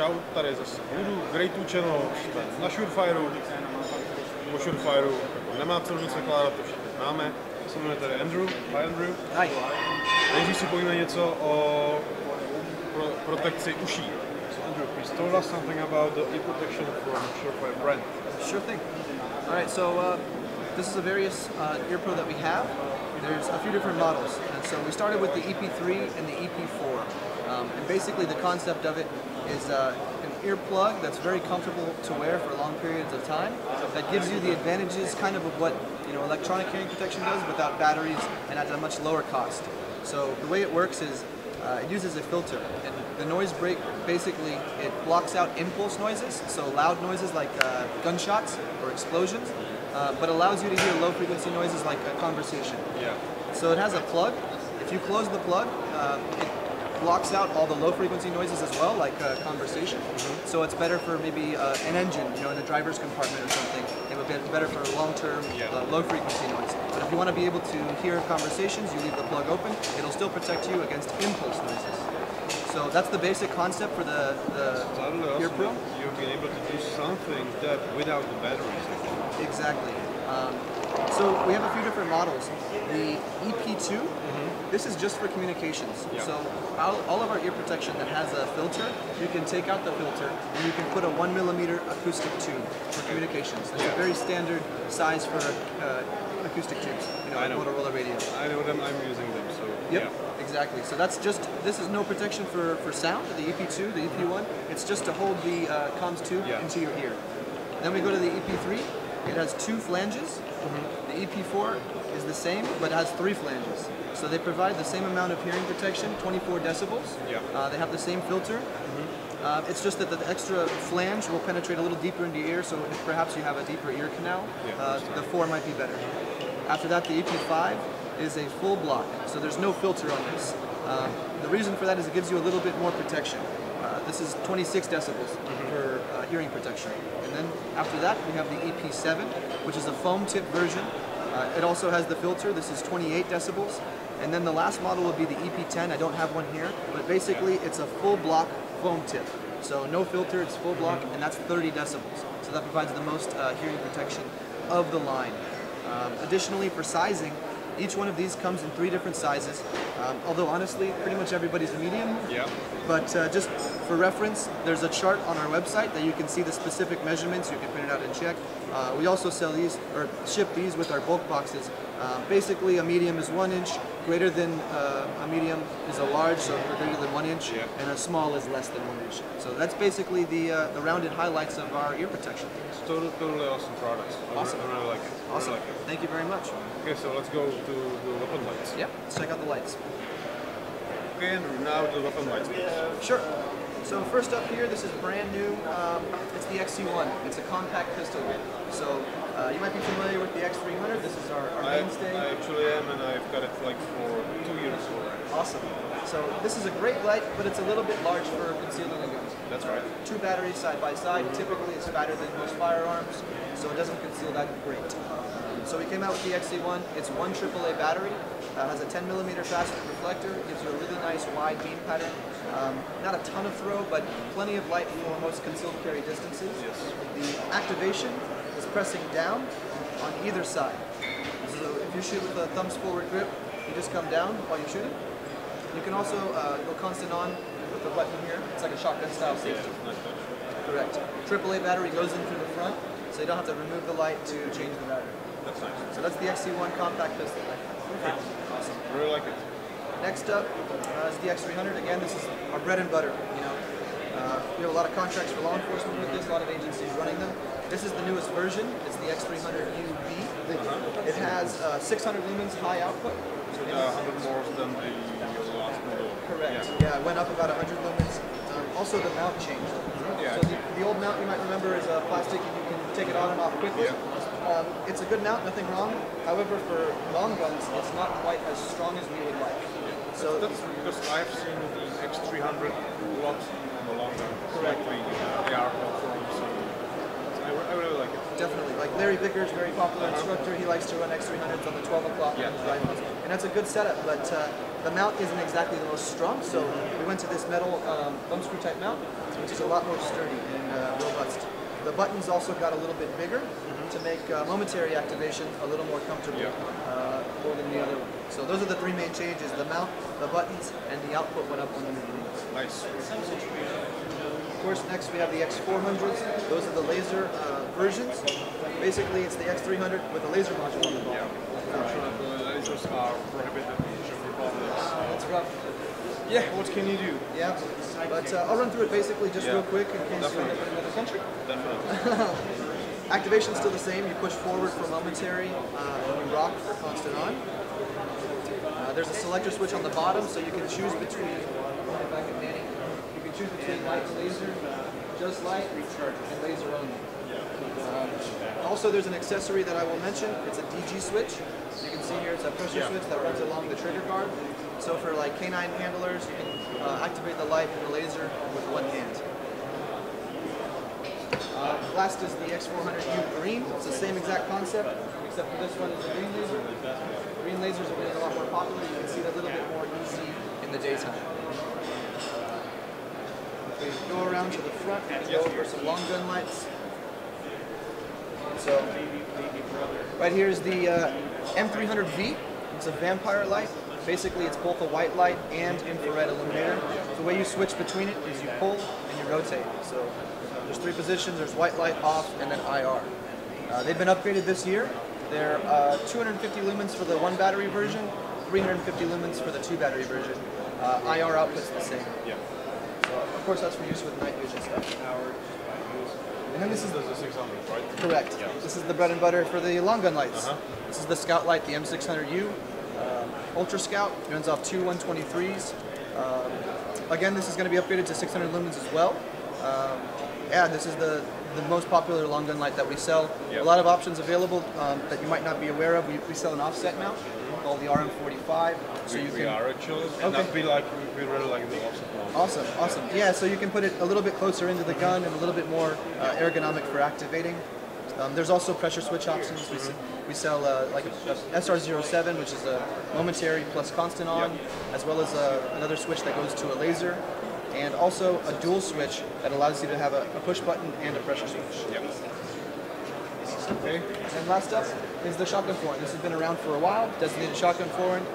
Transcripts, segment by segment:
čau, tady zase budu, great channel, jsme na Surefireu, po Surefireu, nemá cenu nic vykládat, to všichni známe. Se jmenuje tady Andrew. Hi Andrew. Hi. Nejdřív si povíme něco o protekci uší. So Andrew, please tell us something about the ear protection from Surefire brand. Sure thing. All right, so this is a various ear pro that we have. There's a few different models, and so we started with the EP3 and the EP4. And basically the concept of it is an ear plug that's very comfortable to wear for long periods of time, that gives you the advantages kind of what electronic hearing protection does without batteries and at a much lower cost. So the way it works is it uses a filter, and the noise break basically it blocks out impulse noises, so loud noises like gunshots or explosions, but allows you to hear low frequency noises like a conversation. Yeah. So it has a plug. If you close the plug, it blocks out all the low frequency noises as well, like conversation. Mm-hmm. So it's better for maybe an engine, in a driver's compartment or something. It would be better for long-term low frequency noise. But if you want to be able to hear conversations, you leave the plug open. It'll still protect you against impulse noises. So that's the basic concept for the ear pro. You've been able to do something that without the batteries. Exactly. So we have a few different models. The EP2, this is just for communications. Yeah. So all of our ear protection that has a filter, you can take out the filter and you can put a 1 millimeter acoustic tube for communications. That's a very standard size for acoustic tubes, like Motorola radio. I know them, I'm using them, so yep, exactly. So that's just, this is no protection for sound, the EP2, the EP1. It's just to hold the comms tube into your ear. Then we go to the EP3. It has 2 flanges. The EP4 is the same, but it has 3 flanges. So they provide the same amount of hearing protection, 24 decibels. Yeah. They have the same filter. It's just that the extra flange will penetrate a little deeper into your ear, so if perhaps you have a deeper ear canal, the 4 might be better. After that, the EP5 is a full block, so there's no filter on this. The reason for that is it gives you a little bit more protection. This is 26 decibels for hearing protection. And then after that, we have the EP7, which is a foam tip version. It also has the filter. This is 28 decibels. And then the last model will be the EP10. I don't have one here, but basically it's a full block foam tip. So no filter, it's full block, and that's 30 decibels. So that provides the most hearing protection of the line. Additionally, for sizing, each one of these comes in 3 different sizes, although honestly, pretty much everybody's a medium. Yeah. But just for reference, there's a chart on our website that you can see the specific measurements. You can print it out and check. We also sell these, or ship these with our bulk boxes. Basically, a medium is 1 inch, greater than a medium is a large, so greater than 1 inch, and a small is less than 1 inch. So that's basically the rounded highlights of our ear protection. It's totally awesome products. Awesome. I really like it. Awesome. Really like it. Thank you very much. Okay, so let's go to the weapon lights. Yeah, let's check out the lights. Okay, Andrew, now the weapon lights. Sure. So first up here, this is brand new. It's the XC1. It's a compact pistol. So you might be familiar with the X300. This is our mainstay. I actually am, and I've got it like for 2 years already. Awesome. So this is a great light, but it's a little bit large for concealing a gun. That's right. 2 batteries side by side. Typically, it's fatter than most firearms, so it doesn't conceal that great. So we came out with the XC1. It's 1 AAA battery. Has a 10 millimeter fast reflector. Gives you a really nice wide beam pattern. Not a ton of throw, but plenty of light for most concealed carry distances. Yes. The activation is pressing down on either side. So if you shoot with a thumbs forward grip, you just come down while you're shooting. You can also go constant on with the button here. It's like a shotgun style safety. Correct. AAA battery goes in through the front, so you don't have to remove the light to change the battery. That's nice. So that's the XC1 compact pistol. Awesome. I really like it. Next up is the X300. Again, this is our bread and butter. We have a lot of contracts for law enforcement with this, a lot of agencies running them. This is the newest version. It's the X300 UV. It has 600 lumens high output. So 100 more than the last model. Correct. Yeah, it went up about 100 lumens. Also, the mount changed. So the old mount, you might remember, is plastic. You can take it on and off quickly. It's a good mount, nothing wrong. However, for long guns, it's not quite as strong as we would like. So that's because I've seen the X300 a lot on the long gun. Correct. The AR platforms. I really like it. Definitely. Like Larry Vickers, very popular instructor. He likes to run X300s on the 12 o'clock rifles. And that's a good setup, but the mount isn't exactly the most strong, so we went to this metal thumb screw type mount, which is a lot more sturdy and robust. The buttons also got a little bit bigger to make momentary activation a little more comfortable more than the other one. So those are the three main changes: the mount, the buttons, and the output went up on the units. Nice. Of course, next we have the X400s. Those are the laser versions. Basically, it's the X300 with a laser module on the bottom. The lasers are prohibited in Czech Republic. That's rough. Yeah, what can you do? Yeah, but I'll run through it basically just real quick in case you're in another country. Definitely. Activation's still the same. You push forward for momentary and you rock for constant on. There's a selector switch on the bottom, so you can choose between, you can choose between light and laser, just light, and laser only. Also, there's an accessory that I will mention. It's a DG switch. You can see here it's a pressure switch that runs along the trigger guard. So for like canine handlers, you can activate the light and the laser with one hand. Last is the X400U green. It's the same exact concept, except for this one is a green laser. Green lasers are getting a lot more popular. You can see it a little bit more easy in the daytime. If we go around to the front and go over some long gun lights. So, right here is the M300V. It's a vampire light. Basically, it's both a white light and infrared illuminator. The way you switch between it is you pull and you rotate. So, there's three positions. There's white light, off, and then IR. They've been upgraded this year. They're 250 lumens for the one battery version, 350 lumens for the two battery version. IR output's the same. Yeah. So, of course, that's for use with night vision stuff. And then this is the 600, right? Correct. Yeah. This is the bread and butter for the long gun lights. This is the Scout light, the M600U. Ultra Scout, runs off two 123s. Again, this is going to be upgraded to 600 lumens as well. Yeah, this is the most popular long gun light that we sell. A lot of options available that you might not be aware of. We sell an offset mount called the RM45. So we are actually, and okay. We really like the offset mount. Awesome, awesome. Yeah, so you can put it a little bit closer into the gun and a little bit more ergonomic for activating. There's also pressure switch options. We sell like a SR07, which is a momentary plus constant on, as well as another switch that goes to a laser, and also a dual switch that allows you to have a push button and a pressure switch. Yep. Okay. And last up is the shotgun forend. This has been around for a while, designated shotgun forend.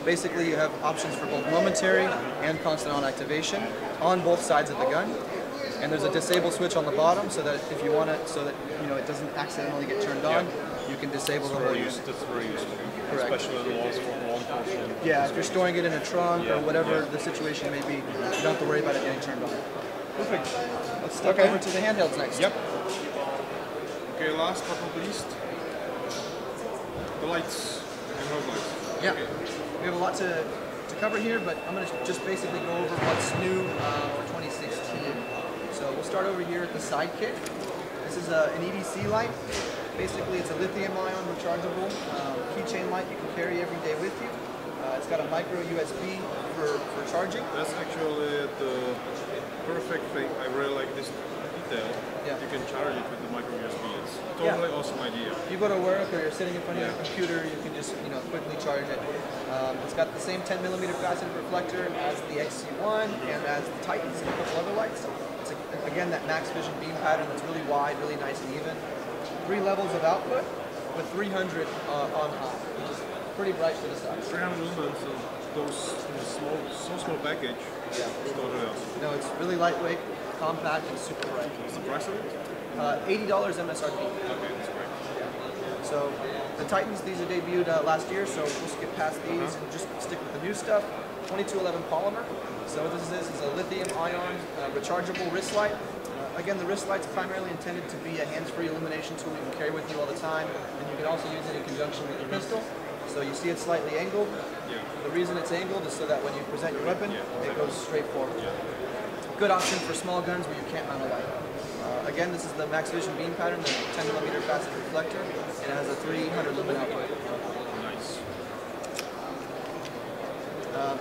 Basically, you have options for both momentary and constant on activation on both sides of the gun. And there's a disable switch on the bottom, so that if you want it, so that it doesn't accidentally get turned on, you can disable the whole unit. That's very useful. Correct. Especially the ones for law enforcement. Yeah, if you're storing it in a trunk or whatever the situation may be, you don't have to worry about it getting turned on. Perfect. Let's step over to the handhelds next. Yep. Okay, last but not least, the lights and road lights. Yeah. Okay. We have a lot to cover here, but I'm going to just basically go over what's new for 2016. So we'll start over here at the Sidekick. This is an EDC light. Basically, it's a lithium-ion rechargeable keychain light you can carry every day with you. It's got a micro USB for charging. That's actually the perfect thing. I really like this detail. Yeah. You can charge it with the micro USB. It's a totally awesome idea. You go to work or you're sitting in front of your computer, you can just quickly charge it. It's got the same 10mm faceted reflector as the XC1 and as the Titans and a couple other lights. It's again that max vision beam pattern that's really wide, really nice and even. 3 levels of output with 300 on high, which is pretty bright for the size. 300 lumens, so small package. Yeah. It's totally awesome. No, it's really lightweight, compact, and super bright. What's the price of it? $80 MSRP. Okay, that's great. Yeah. So the Titans, these are debuted last year, so we'll skip past these and just stick with the new stuff. 2211 polymer. So what this is a lithium-ion rechargeable wrist light. Again, the wrist light's primarily intended to be a hands-free illumination tool you can carry with you all the time, and you can also use it in conjunction with your pistol. So you see it's slightly angled. Yeah. The reason it's angled is so that when you present your weapon, it goes straight forward. Good option for small guns where you can't mount a light. Again, this is the max vision beam pattern, the 10mm faceted reflector, and it has a 300 lumen output. Nice.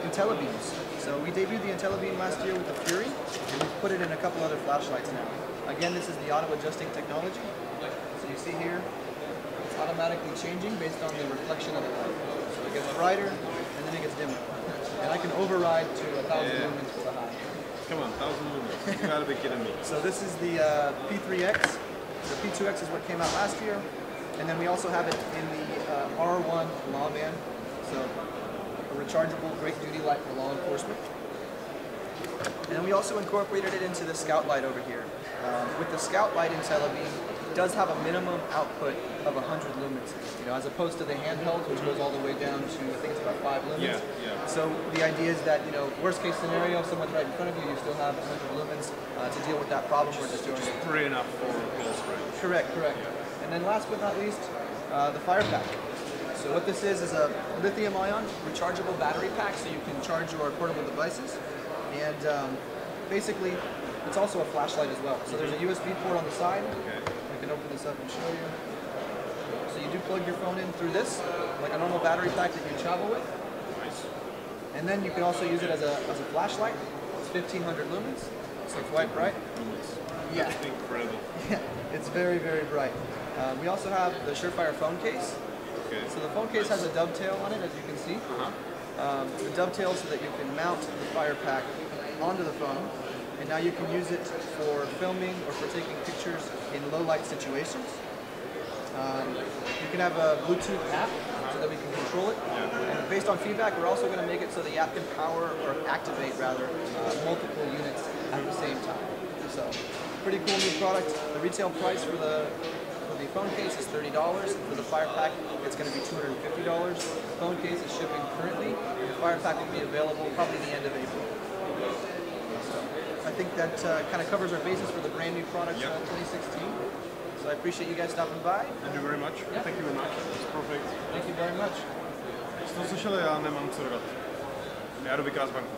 IntelliBeams. So we debuted the IntelliBeam last year with the Fury, and we've put it in a couple other flashlights now. Again, this is the auto adjusting technology. So you see here, it's automatically changing based on the reflection of the light. So it gets brighter, and then it gets dimmer. can override to 1,000 lumens for the high. Come on, 1,000 lumens. You gotta be kidding me. So this is the P3X. The P2X is what came out last year. And then we also have it in the R1 Lawman. So a rechargeable, great duty light for law enforcement. And then we also incorporated it into the Scout light over here. With the Scout light in Tel Aviv, it does have a minimum output of 100 lumens, you know, as opposed to the handheld, which goes all the way down to, I think it's about 5 lumens. Yeah, yeah. So the idea is that, you know, worst case scenario, if someone's right in front of you, you still have 100 lumens to deal with that problem we're just doing. Pretty enough for close range. Correct, correct. And then last but not least, the fire pack. So what this is a lithium-ion rechargeable battery pack, so you can charge your portable devices. And basically, it's also a flashlight as well. So there's a USB port on the side. Okay. I can open this up and show you. So you do plug your phone in through this, like a normal battery pack that you travel with. Nice. And then you can also use it as a flashlight. It's 1,500 lumens, so it's quite bright. Lumens. Yeah. That's incredible. Yeah, it's very, very bright. We also have the Surefire phone case. Okay. So the phone case has a dovetail on it, as you can see. The dovetail so that you can mount the fire pack onto the phone, and now you can use it for filming or for taking pictures in low light situations. You can have a Bluetooth app so that we can control it. And based on feedback, we're also going to make it so the app can power or activate rather multiple units at the same time. So pretty cool new product. The retail price for the phone case is $30. For the fire pack, it's going to be $250. The phone case is shipping currently, and the fire pack will be available probably the end of April. So I think that kind of covers our basis for the brand new product 2016. So I appreciate you guys stopping by. Thank you very much. Yeah. Thank you very much. It's perfect. Thank you very much. Jste to slyšeli, já nemám co dodat. Já jdu vykrást banku.